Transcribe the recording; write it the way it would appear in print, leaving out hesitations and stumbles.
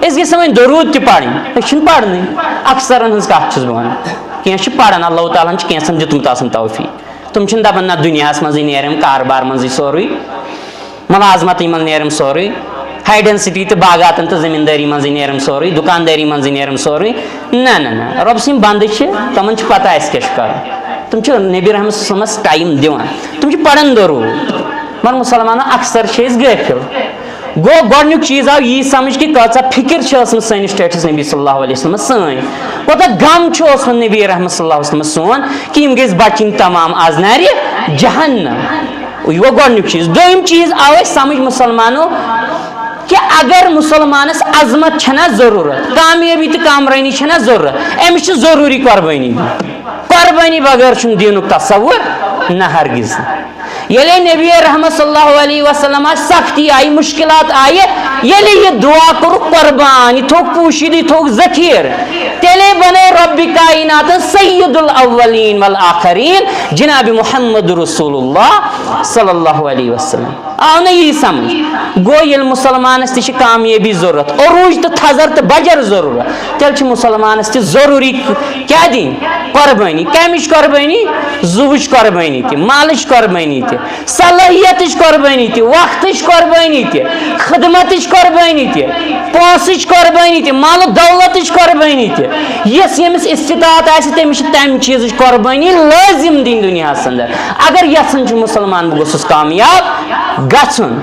گژھن درود تہ پڑھن پڑھنی اکثرن ہز کت چھس بہ کی پڑھان اللہ تعالیٰ کینسن دتمت آسان توفیق تم دپان نہ دنیا مزے نیرم کاربار مزے سوری ملازمت من نیرم سوری ہائیڈ اینڈ سٹی تو باغاتن تو زمینداری مزے نیرم سوری دکانداری مزے نیرم سوری نہ رب سن بند تمن پتہ اس کیا کر تم نبی رحمت صلی اللہ علیہ وسلم ٹائم دان تم پڑھان درود مگر مسلمان اکثر غافل گو گۄڈنیُک چیز آو یہ سمجھ کہ کۭژاہ فکر سٲنِس سٹیٹس نبی صلی اللہ علیہ وسلم سٲنۍ کوتاہ غم اوسمُت نبی رحمت صلی اللہ علیہ وسلم سون کہ یم گژھِ بچِنۍ تمام آز نارِ جہنم یہ گو گۄڈنیُک چیز دوٚیِم چیز آو اَسہِ سمجھ مسلمانو کہ اگر مسلمانس عظمت چھنا ضرورت کامیابی تو کامرانی چھنا ضرورت امس ضروری قربانی بغیر چھن دینک تصور نہ ہرگز یلی نبی رحمت صلی اللہ علیہ وسلم سختی آئی مشکلات آئی یلی یہ دعا کرو قربان یہ تھوک پوشید یہ تھوک ذخیر تیلے بنے رب کائنات سید الاولین والآخرین جناب محمد رسول اللہ صلی اللہ علیہ وسلم آو نا یہ سمجھ گو یل مسلمانس تہ کامیابی ضرورت عروج تو تھزر تو بجر ضرورت تیل مسلمانس تہ ضروری کیا دین قربانی کمچ قربانی زوچ قربانی تہ مالچ قربانی تہ صلاحیت قربانی تہ وقت قربانی تہ خدمت قربانی تہ پونسچ قربانی تہ مال دولت قربانی تہ یس یمس استطاعت آسہ تمس تمہ چیز قربانی لازم دین دنیا اندر اگر یژھان مسلمان بہ گوٚژھُس کامیاب گژھُن